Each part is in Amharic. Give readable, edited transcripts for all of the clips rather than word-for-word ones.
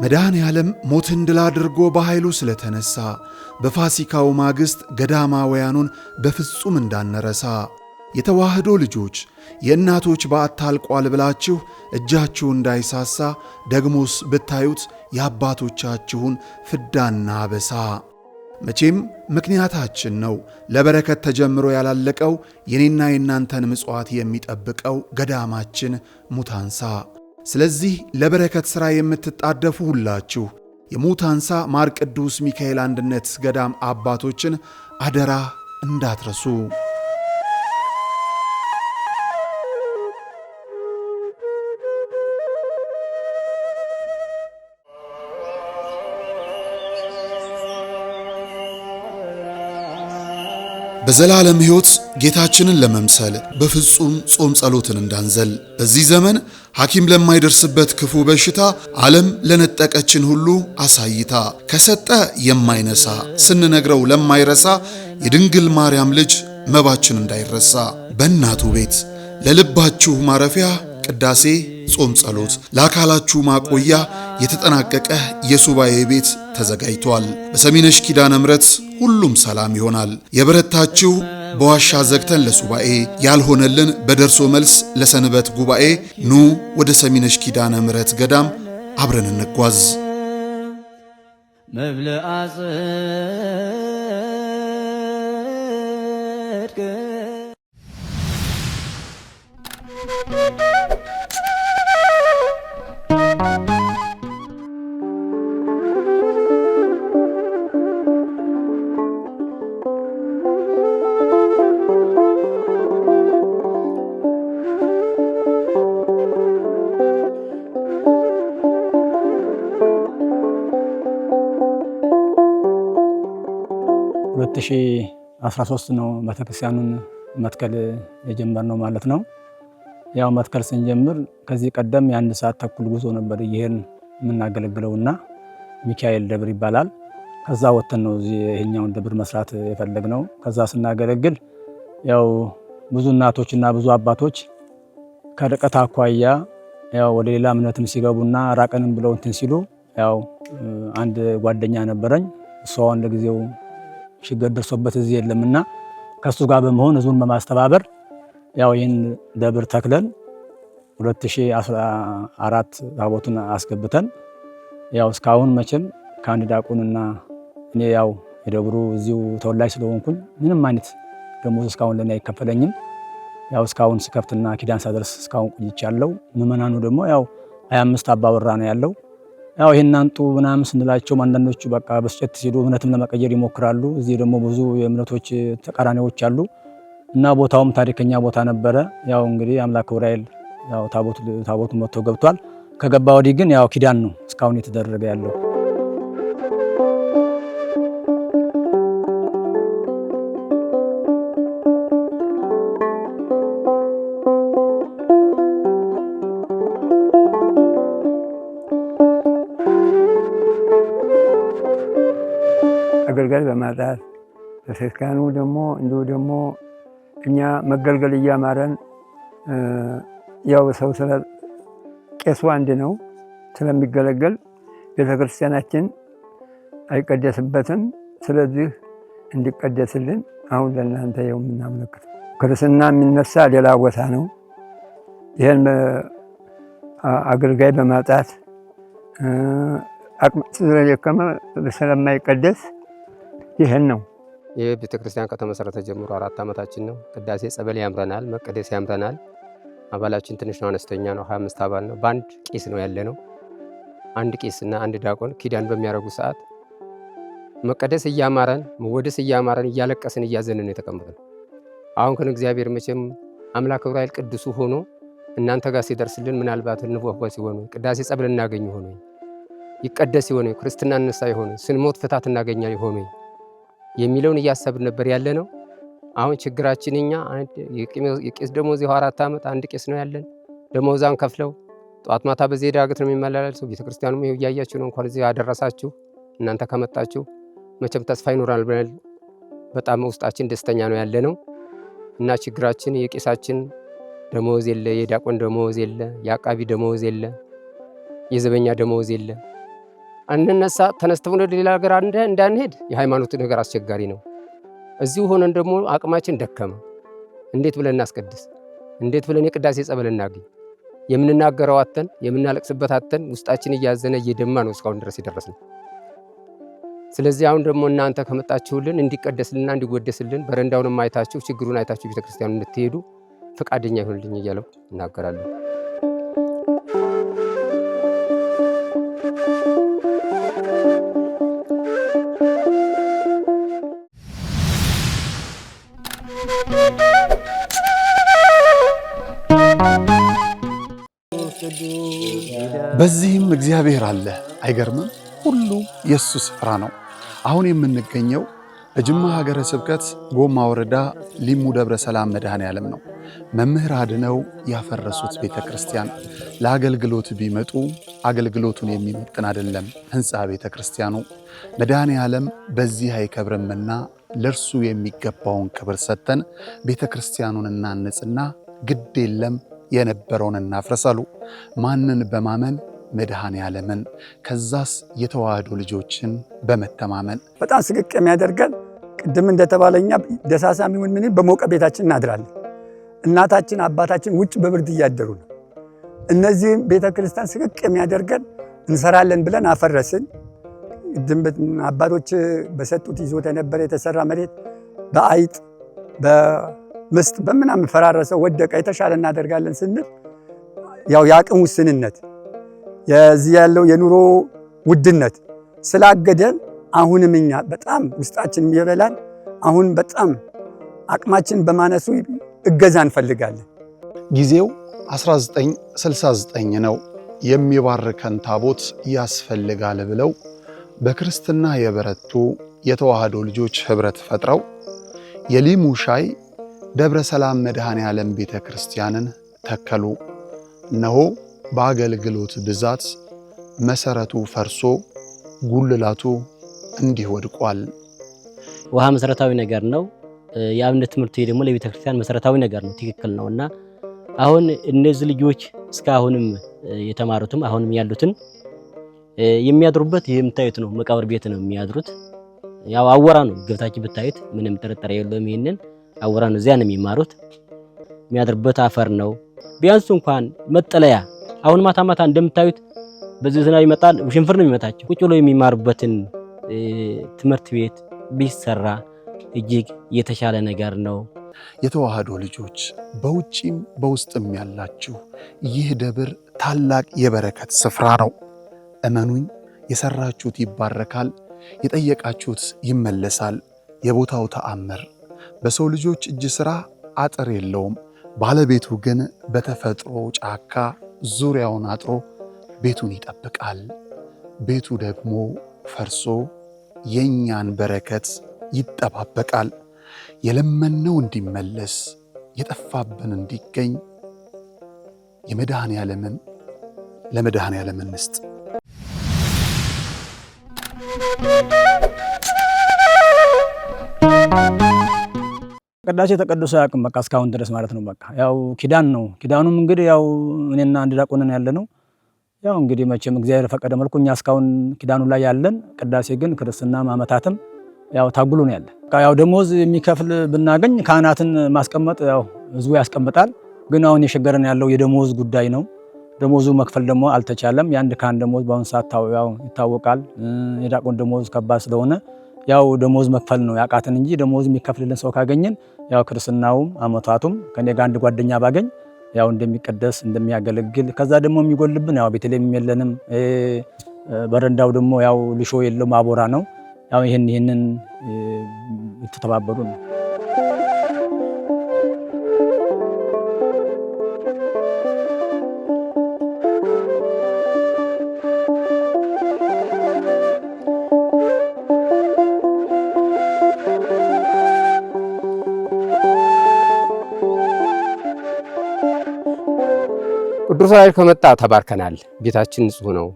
መድኃኔ ዓለም ሞትን ድል አድርጎ በኃይሉ ስለተነሳ በፋሲካው ማግስት ገዳማውያኑን በፍጹም እንዳንረሳ የተዋህዶ ልጆች የእናቶች በዓት ታልቋል ብላችሁ እጃችሁ እንዳይሳሳ ደግሞስ ብታዩት የአባቶቻችሁን ፍዳና አበሳ። መቼም ምክንያታችን ነው ለበረከት ተጀምሮ ያላለቀው የኔና የናንተን ምጽዋት የሚጠብቀው ገዳማችን ሙታንሳ። ስለዚህ ለበረከት ሥራ የምትጣደፉ ሁላችሁ የሙታንሳ ማር ቅዱስ ሚካኤል አንድነት ገዳም አባቶችን አደራ እንዳትረሱ። በዘላለም ሕይወት ጌታችንን ለመምሰል በፍጹም ጾም ጸሎትን እንዳንዘል በዚህ ዘመን ሐኪም ለማይደርስበት ክፉ በሽታ ዓለም ለነጠቀችን ሁሉ አሳይታ ከሰጠ የማይነሳ ስንነግረው ለማይረሳ የድንግል ማርያም ልጅ መባችን እንዳይረሳ በእናቱ ቤት ለልባችሁ ማረፊያ ቅዳሴ ጾም ጸሎት ለአካላችሁ ማቆያ የተጠናቀቀ የሱባኤ ቤት ተዘጋጅቷል። በሰሚነሽ ኪዳነ ምሕረት ሁሉም ሰላም ይሆናል። የበረታችሁ በዋሻ ዘግተን ለሱባኤ ያልሆነልን በደርሶ መልስ ለሰንበት ጉባኤ ኑ ወደ ሰሚነሽ ኪዳነ ምሕረት ገዳም አብረን እንጓዝ። መብልዐ ጽድቅ ሺ 13 ነው ቤተክርስቲያኑን መትከል የጀመርነው ማለት ነው። ያው መትከል ስንጀምር ከዚህ ቀደም የአንድ ሰዓት ተኩል ጉዞ ነበር ይሄን የምናገለግለውና ሚካኤል ደብር ይባላል። ከዛ ወተን ነው እዚህ ይሄኛውን ደብር መስራት የፈለግነው። ከዛ ስናገለግል ያው ብዙ እናቶችና ብዙ አባቶች ከርቀት አኳያ ያው ወደ ሌላ እምነትም ሲገቡና ራቀንም ብለው እንትን ሲሉ ያው አንድ ጓደኛ ነበረኝ እሷ ለጊዜው ችግር ደርሶበት እዚህ የለምና ከሱ ጋር በመሆን ህዝቡን በማስተባበር ያው ይሄን ደብር ተክለን 2014 ታቦቱን አስገብተን ያው እስካሁን መቼም ከአንድ ዲያቆንና እኔ ያው የደብሩ እዚሁ ተወላጅ ስለሆንኩኝ ምንም አይነት ደሞዝ እስካሁን ለኔ አይከፈለኝም። ያው እስካሁን ስከፍትና ኪዳን ሳደርስ እስካሁን ቆይቻለሁ። ምዕመናኑ ደግሞ ያው 25 አባወራ ነው ያለው። ያው ይሄን አንጡ ምናምን ስንላቸው አንዳንዶቹ በቃ በስጨት ሲሉ እምነትም ለመቀየር ይሞክራሉ። እዚህ ደግሞ ብዙ የእምነቶች ተቃራኒዎች አሉ እና ቦታውም ታሪከኛ ቦታ ነበረ። ያው እንግዲህ አምላክ ዑራኤል ያው ታቦቱ መጥቶ ገብቷል። ከገባ ወዲህ ግን ያው ኪዳን ነው እስካሁን የተደረገ ያለው። አገልጋይ በማጣት በሰካኑ ደግሞ እኛ መገልገል እያማረን ያው ሰው ስለ ቄሱ አንድ ነው ስለሚገለገል ቤተክርስቲያናችን አይቀደስበትም። ስለዚህ እንዲቀደስልን አሁን ለእናንተ የው የምናመለክተው ክርስትና የሚነሳ ሌላ ቦታ ነው። ይሄን አገልጋይ በማጣት አቅም ስለደከመ ስለማይቀደስ ይሄን ነው። ይህ ቤተክርስቲያን ከተመሰረተ ጀምሮ 4 ዓመታችን ነው። ቅዳሴ ጸበል ያምረናል፣ መቀደስ ያምረናል። አባላችን ትንሽ ነው፣ አነስተኛ ነው። 25 አባል ነው። በአንድ ቄስ ነው ያለ ነው። አንድ ቄስና አንድ ዲያቆን ኪዳን በሚያደርጉ ሰዓት መቀደስ እያማረን መወደስ እያማረን እያለቀስን እያዘንን ነው የተቀመጥነው። አሁን ግን እግዚአብሔር መቼም አምላክ ዑራኤል ቅዱሱ ሆኖ እናንተ ጋር ሲደርስልን ምናልባት እንወፈወስ ይሆን ቅዳሴ ጸበል እናገኝ ይሆን ይቀደስ ይሆን ክርስትና እንሳ ይሆን ስንሞት ፍታት እናገኛ ይሆን የሚለውን እያሰብን ነበር ያለ ነው። አሁን ችግራችን እኛ የቄስ ደሞዝ 4 ዓመት አንድ ቄስ ነው ያለን። ደሞዛን ከፍለው ጧት ማታ በዚህ ዳገት ነው የሚመላለሰው። ቤተክርስቲያኑም ይሄው እያያችሁ ነው። እንኳን እዚህ አደረሳችሁ እናንተ ከመጣችሁ መቼም ተስፋ ይኖራል ብለን በጣም ውስጣችን ደስተኛ ነው ያለነው እና ችግራችን የቄሳችን ደሞዝ የለ፣ የዲያቆን ደሞዝ የለ፣ የአቃቢ ደሞዝ የለ፣ የዘበኛ ደሞዝ የለ። አንነሳ ተነስተን ወደ ሌላ ሀገር እንዳንሄድ የሃይማኖት ነገር አስቸጋሪ ነው። እዚሁ ሆነን ደግሞ አቅማችን ደከመ። እንዴት ብለን እናስቀድስ? እንዴት ብለን የቅዳሴ ጸበል እናገኝ? የምንናገረው አተን የምናለቅስበት አተን ውስጣችን እያዘነ እየደማ ነው እስካሁን ድረስ የደረስነው። ስለዚህ አሁን ደግሞ እናንተ ከመጣችሁልን እንዲቀደስልና እንዲወደስልን በረንዳውንም አይታችሁ ችግሩን አይታችሁ ቤተክርስቲያኑ እንድትሄዱ ፈቃደኛ ይሁንልኝ እያለው እናገራለሁ። በዚህም እግዚአብሔር አለ። አይገርምም? ሁሉ የሱ ስፍራ ነው። አሁን የምንገኘው በጅማ ሀገረ ስብከት ጎማ ወረዳ ሊሙ ደብረ ሰላም መድኃኔዓለም ነው። መምህር አድነው ያፈረሱት ቤተ ክርስቲያን ለአገልግሎት ቢመጡ አገልግሎቱን የሚመጥን አይደለም ህንፃ ቤተ ክርስቲያኑ። መድኃኔዓለም በዚህ አይከብርምና ለእርሱ የሚገባውን ክብር ሰጥተን ቤተ ክርስቲያኑን እናንጽና ግድ የለም የነበረውን እናፍረሳሉ። ማንን በማመን? መድኃኔዓለምን። ከዛስ የተዋህዶ ልጆችን በመተማመን በጣም ስቅቅ የሚያደርገን ቅድም እንደተባለኛ ደሳሳም ይሁን ምን በሞቀ ቤታችን እናድራለን። እናታችን አባታችን ውጭ በብርድ እያደሩ ነው። እነዚህም ቤተክርስቲያን ስቅቅ የሚያደርገን እንሰራለን ብለን አፈረስን። አባቶች በሰጡት ይዞት የነበረ የተሰራ መሬት በአይጥ በምስጥ በምናምን ፈራረሰው ወደቀ። የተሻለ እናደርጋለን ስንል ያው የአቅም ውስንነት የዚህ ያለው የኑሮ ውድነት ስላገደን አሁንም እኛ በጣም ውስጣችን ይበላል። አሁን በጣም አቅማችን በማነሱ እገዛ እንፈልጋለን። ጊዜው 1969 ነው። የሚባርከን ታቦት ያስፈልጋል ብለው በክርስትና የበረቱ የተዋህዶ ልጆች ህብረት ፈጥረው የሊሙ ሻይ ደብረ ሰላም መድኃኔዓለም ቤተ ክርስቲያንን ተከሉ። እነሆ በአገልግሎት ብዛት መሰረቱ ፈርሶ ጉልላቱ እንዲህ ወድቋል። ውሃ መሰረታዊ ነገር ነው። የአብነት ትምህርት ደግሞ ለቤተ ክርስቲያን መሰረታዊ ነገር ነው። ትክክል ነውና አሁን እነዚህ ልጆች እስካሁንም የተማሩትም አሁንም ያሉትን የሚያድሩበት የምታዩት ነው። መቃብር ቤት ነው የሚያድሩት። ያው አወራ ነው ገብታችሁ ብታዩት ምንም ጥርጥር የለውም። ይሄንን አወራ ነው። እዚያ ነው የሚማሩት። የሚያድሩበት አፈር ነው። ቢያንስ እንኳን መጠለያ አሁን ማታ ማታ እንደምታዩት በዚህ ዝናብ ይመጣል፣ ሽንፍር ነው የሚመታቸው። ቁጭ ብለው የሚማሩበትን ትምህርት ቤት ቢሰራ እጅግ የተሻለ ነገር ነው። የተዋህዶ ልጆች በውጪም በውስጥም ያላችሁ ይህ ደብር ታላቅ የበረከት ስፍራ ነው። እመኑኝ፣ የሰራችሁት ይባረካል፣ የጠየቃችሁት ይመለሳል። የቦታው ተአምር በሰው ልጆች እጅ ሥራ አጥር የለውም። ባለቤቱ ግን በተፈጥሮ ጫካ ዙሪያውን አጥሮ ቤቱን ይጠብቃል። ቤቱ ደግሞ ፈርሶ የኛን በረከት ይጠባበቃል። የለመነው እንዲመለስ የጠፋብን እንዲገኝ የመድኃኔዓለምን ለመድኃኔዓለም እንስጥ። ቅዳሴ ተቀድሶ አያውቅም። በቃ እስካሁን ድረስ ማለት ነው። በቃ ያው ኪዳን ነው። ኪዳኑም እንግዲህ ያው እኔና አንድ ዲያቆን ነን ያለነው። ያው እንግዲህ መቼም እግዚአብሔር ፈቀደ መልኩ እኛ እስካሁን ኪዳኑ ላይ ያለን፣ ቅዳሴ ግን ክርስትና ማመታትም ያው ታጉሉ ነው ያለ። ያው ደሞዝ የሚከፍል ብናገኝ ካህናትን ማስቀመጥ ያው ህዝቡ ያስቀምጣል። ግን አሁን የሸገረን ያለው የደሞዝ ጉዳይ ነው። ደሞዙ መክፈል ደግሞ አልተቻለም። የአንድ ካህን ደሞዝ በአሁኑ ሰዓት ያው ይታወቃል። የዲያቆን ደሞዝ ከባድ ስለሆነ ያው ደሞዝ መክፈል ነው ያቃተን እንጂ ደሞዝ የሚከፍልልን ሰው ካገኘን ያው ክርስትናውም አመታቱም ከኔ ጋር አንድ ጓደኛ ባገኝ ያው እንደሚቀደስ እንደሚያገለግል፣ ከዛ ደግሞ የሚጎልብን ያው ቤተልሔም የለንም። በረንዳው ደግሞ ያው ልሾ የለም አቦራ ነው። ያው ይሄንን የተተባበሩ ነው። ቅዱስ ዑራኤል ከመጣ ተባርከናል። ቤታችን ንጹህ ነው።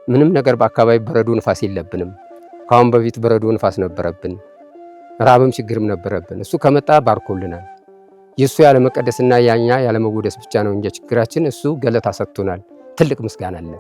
ምንም ነገር በአካባቢ በረዶ ንፋስ የለብንም። ካሁን በፊት በረዶ ንፋስ ነበረብን። ራብም ችግርም ነበረብን። እሱ ከመጣ ባርኮልናል። የሱ ያለ መቀደስና ያኛ ያለ መወደስ ብቻ ነው እንጂ ችግራችን እሱ ገለታ ሰጥቶናል። ትልቅ ምስጋና አለ።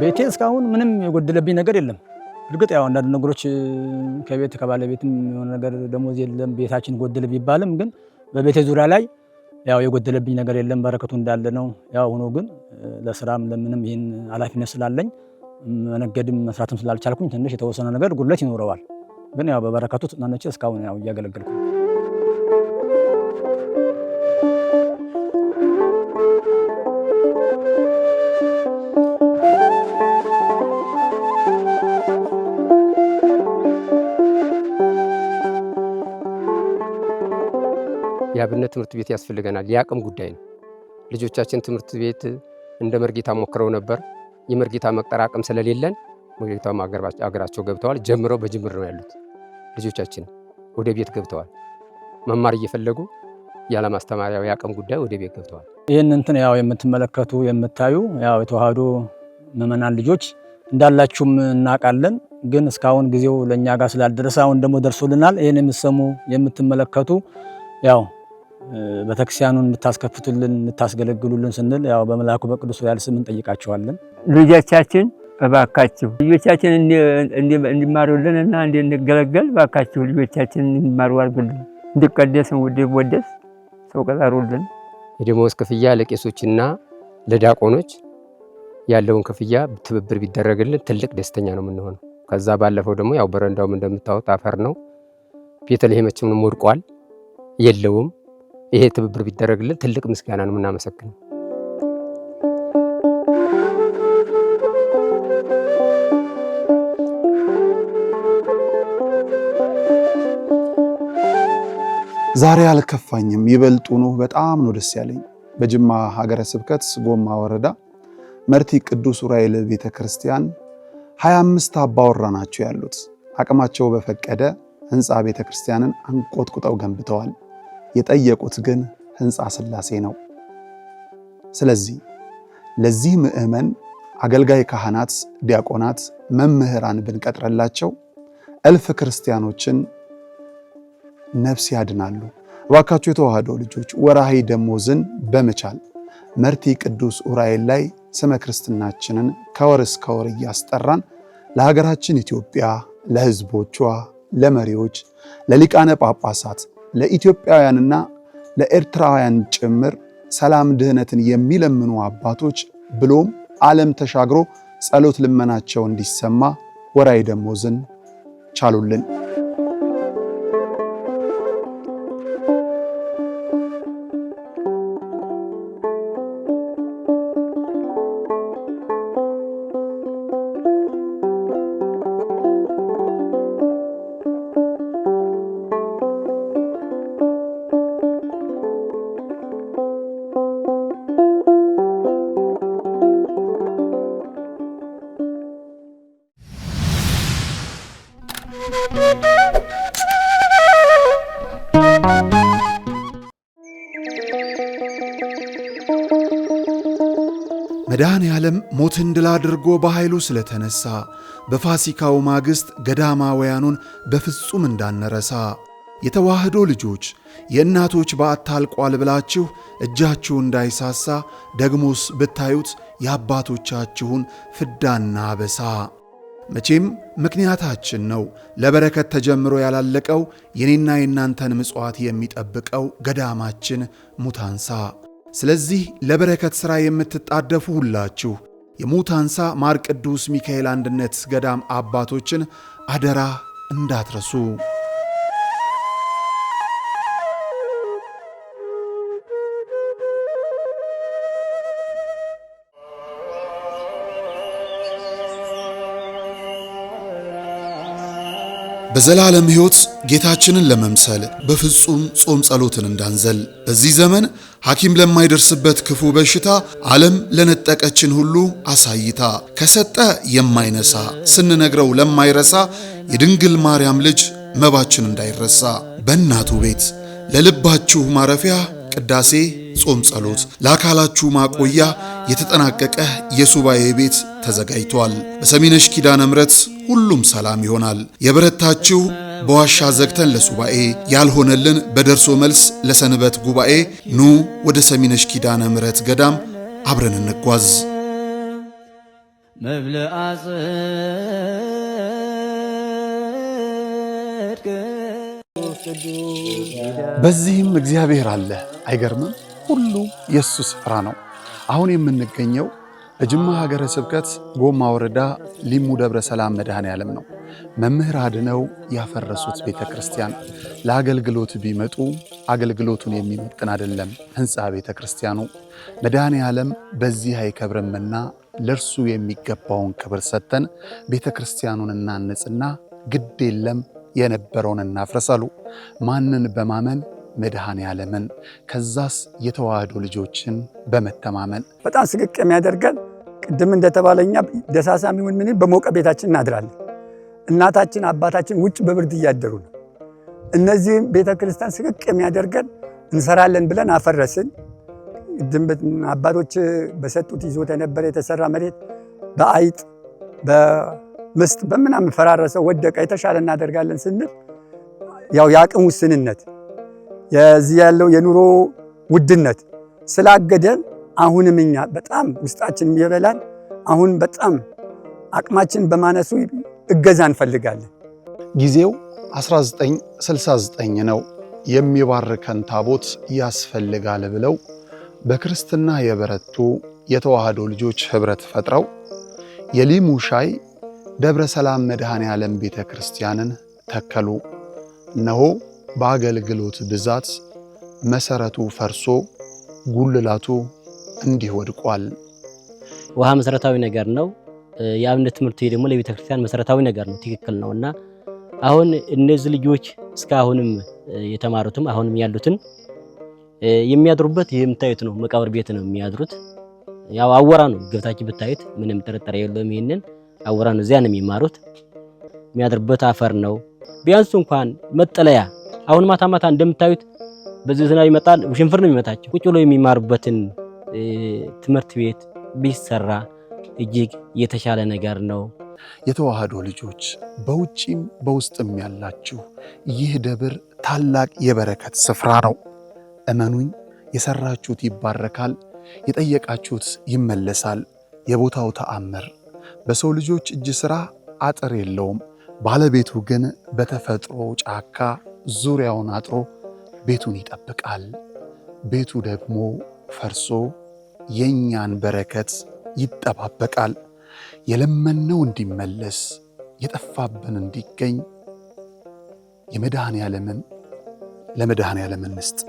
ቤቴ እስካሁን ምንም የጎደለብኝ ነገር የለም። እርግጥ ያው አንዳንድ ነገሮች ከቤት ከባለቤትም የሆነ ነገር ደሞዝ የለም ቤታችን ጎደለ ቢባልም ግን በቤቴ ዙሪያ ላይ ያው የጎደለብኝ ነገር የለም። በረከቱ እንዳለ ነው። ያው ሆኖ ግን ለስራም ለምንም ይሄን ኃላፊነት ስላለኝ መነገድም መስራትም ስላልቻልኩኝ ትንሽ የተወሰነ ነገር ጉድለት ይኖረዋል። ግን ያው በበረከቱ ተናነቼ እስካሁን ያው እያገለገልኩ ነው። የአብነት ትምህርት ቤት ያስፈልገናል። የአቅም ጉዳይ ነው። ልጆቻችን ትምህርት ቤት እንደ መርጌታ ሞክረው ነበር። የመርጌታ መቅጠር አቅም ስለሌለን መርጌታው አገራቸው ገብተዋል። ጀምረው በጅምር ነው ያሉት። ልጆቻችን ወደ ቤት ገብተዋል። መማር እየፈለጉ ያለ ማስተማሪያው የአቅም ጉዳይ ወደ ቤት ገብተዋል። ይህን እንትን ያው የምትመለከቱ የምታዩ ያው የተዋህዶ ምዕመናን ልጆች እንዳላችሁም እናውቃለን። ግን እስካሁን ጊዜው ለእኛ ጋር ስላልደረሰ አሁን ደግሞ ደርሶልናል። ይህን የምትሰሙ የምትመለከቱ ያው ቤተክርስቲያኑን እንድታስከፍቱልን እንድታስገለግሉልን ስንል ያው በመልአኩ በቅዱስ ዑራኤል ስም እንጠይቃችኋለን። ልጆቻችን እባካችሁ ልጆቻችን እንዲማሩልን እና እንድንገለገል እባካችሁ ልጆቻችን እንዲማሩ አድርጉልን። እንዲቀደስ እንዲወደስ ሰው ቀጠሩልን። የደመወዝ ክፍያ ለቄሶችና ለዲያቆኖች ያለውን ክፍያ ትብብር ቢደረግልን ትልቅ ደስተኛ ነው የምንሆነው። ከዛ ባለፈው ደግሞ ያው በረንዳውም እንደምታዩት አፈር ነው። ቤተልሔሞችም ወድቋል የለውም። ይሄ ትብብር ቢደረግልን ትልቅ ምስጋና ነው የምናመሰግነው። ዛሬ አልከፋኝም፣ ይበልጡኑ በጣም ነው ደስ ያለኝ። በጅማ ሀገረ ስብከት ጎማ ወረዳ መርቲ ቅዱስ ዑራኤል ቤተክርስቲያን 25 አባወራ ናቸው ያሉት። አቅማቸው በፈቀደ ህንፃ ቤተክርስቲያንን አንቆጥቁጠው ገንብተዋል። የጠየቁት ግን ህንፃ ሥላሴ ነው። ስለዚህ ለዚህ ምዕመን አገልጋይ ካህናት፣ ዲያቆናት፣ መምህራን ብንቀጥረላቸው እልፍ ክርስቲያኖችን ነፍስ ያድናሉ። እባካችሁ የተዋህዶ ልጆች ወርሃዊ ደመወዝን በመቻል መርቲ ቅዱስ ዑራኤል ላይ ስመ ክርስትናችንን ከወር እስከ ወር እያስጠራን ለሀገራችን ኢትዮጵያ፣ ለህዝቦቿ፣ ለመሪዎች፣ ለሊቃነ ጳጳሳት፣ ለኢትዮጵያውያንና ለኤርትራውያን ጭምር ሰላም ድህነትን የሚለምኑ አባቶች ብሎም ዓለም ተሻግሮ ጸሎት ልመናቸው እንዲሰማ ወርሃዊ ደመወዝን ቻሉልን። መድኃኔ ዓለም ሞትን ድል አድርጎ በኃይሉ ስለተነሳ በፋሲካው ማግስት ገዳማውያኑን በፍጹም እንዳንረሳ የተዋህዶ ልጆች የእናቶች በዓት አልቋል ብላችሁ እጃችሁ እንዳይሳሳ ደግሞስ ብታዩት የአባቶቻችሁን ፍዳና አበሳ። መቼም ምክንያታችን ነው ለበረከት ተጀምሮ ያላለቀው የኔና የናንተን ምጽዋት የሚጠብቀው ገዳማችን ሙታንሳ። ስለዚህ ለበረከት ሥራ የምትጣደፉ ሁላችሁ የሙታንሳ ማር ቅዱስ ሚካኤል አንድነት ገዳም አባቶችን አደራ እንዳትረሱ። በዘላለም ሕይወት ጌታችንን ለመምሰል በፍጹም ጾም ጸሎትን እንዳንዘል በዚህ ዘመን ሐኪም ለማይደርስበት ክፉ በሽታ ዓለም ለነጠቀችን ሁሉ አሳይታ ከሰጠ የማይነሳ ስንነግረው ለማይረሳ የድንግል ማርያም ልጅ መባችን እንዳይረሳ በእናቱ ቤት ለልባችሁ ማረፊያ ቅዳሴ፣ ጾም፣ ጸሎት ለአካላችሁ ማቆያ የተጠናቀቀ የሱባኤ ቤት ተዘጋጅቷል። በሰሚነሽ ኪዳነ ምሕረት ሁሉም ሰላም ይሆናል። የበረታችሁ በዋሻ ዘግተን ለሱባኤ ያልሆነልን በደርሶ መልስ ለሰንበት ጉባኤ ኑ ወደ ሰሚነሽ ኪዳነ ምሕረት ገዳም አብረን እንጓዝ። በዚህም እግዚአብሔር አለ። አይገርምም? ሁሉ የሱ ስፍራ ነው። አሁን የምንገኘው በጅማ ሀገረ ስብከት ጎማ ወረዳ ሊሙ ደብረ ሰላም መድኃኔዓለም ነው። መምህር አድነው ያፈረሱት ቤተ ክርስቲያን ለአገልግሎት ቢመጡ አገልግሎቱን የሚመጥን አይደለም ህንፃ ቤተ ክርስቲያኑ። መድኃኔዓለም በዚህ አይከብርምና ለእርሱ የሚገባውን ክብር ሰጥተን ቤተ ክርስቲያኑን እናንጽና ግድ የለም የነበረውን እናፍረሳሉ። ማንን በማመን? መድኃኔዓለምን። ከዛስ የተዋህዶ ልጆችን በመተማመን በጣም ስቅቅ የሚያደርገን ቅድም እንደተባለኛ ደሳሳም ይሁን ምን በሞቀ ቤታችን እናድራለን። እናታችን አባታችን ውጭ በብርድ እያደሩ ነው። እነዚህም ቤተክርስቲያን ስቅቅ የሚያደርገን እንሰራለን ብለን አፈረስን። አባቶች በሰጡት ይዞት የነበረ የተሰራ መሬት በአይጥ በምስጥ በምናምን ፈራረሰው ወደቀ። የተሻለ እናደርጋለን ስንል ያው የአቅም ውስንነት የዚህ ያለው የኑሮ ውድነት ስላገደን አሁንም እኛ በጣም ውስጣችን ይበላል። አሁን በጣም አቅማችን በማነሱ እገዛ እንፈልጋለን። ጊዜው 1969 ነው። የሚባርከን ታቦት ያስፈልጋል ብለው በክርስትና የበረቱ የተዋህዶ ልጆች ህብረት ፈጥረው የሊሙ ሻይ ደብረ ሰላም መድኃኔዓለም ቤተ ክርስቲያንን ተከሉ። እነሆ በአገልግሎት ብዛት መሰረቱ ፈርሶ ጉልላቱ እንዲህ ወድቋል። ውሃ መሰረታዊ ነገር ነው። የአብነት ትምህርት ደግሞ ለቤተ ክርስቲያን መሰረታዊ ነገር ነው። ትክክል ነውና አሁን እነዚህ ልጆች እስካሁንም የተማሩትም አሁንም ያሉትን የሚያድሩበት የምታዩት ነው። መቃብር ቤት ነው የሚያድሩት። ያው አወራ ነው ገብታችሁ ብታዩት ምንም ጥርጥር የለውም። ይሄንን አወራ ነው። እዚያ ነው የሚማሩት። የሚያድሩበት አፈር ነው። ቢያንስ እንኳን መጠለያ አሁን ማታ ማታ እንደምታዩት በዚህ ዝናብ ይመጣል፣ ሽንፍር ነው የሚመታቸው። ቁጭ ብለው የሚማሩበትን ትምህርት ቤት ቢሰራ እጅግ የተሻለ ነገር ነው። የተዋህዶ ልጆች በውጪም በውስጥም ያላችሁ ይህ ደብር ታላቅ የበረከት ስፍራ ነው። እመኑኝ፣ የሰራችሁት ይባረካል፣ የጠየቃችሁት ይመለሳል። የቦታው ተአምር በሰው ልጆች እጅ ሥራ አጥር የለውም። ባለቤቱ ግን በተፈጥሮ ጫካ ዙሪያውን አጥሮ ቤቱን ይጠብቃል። ቤቱ ደግሞ ፈርሶ የኛን በረከት ይጠባበቃል። የለመነው እንዲመለስ የጠፋብን እንዲገኝ የመድኃኔዓለምን ለመድኃኔዓለም እንስጥ።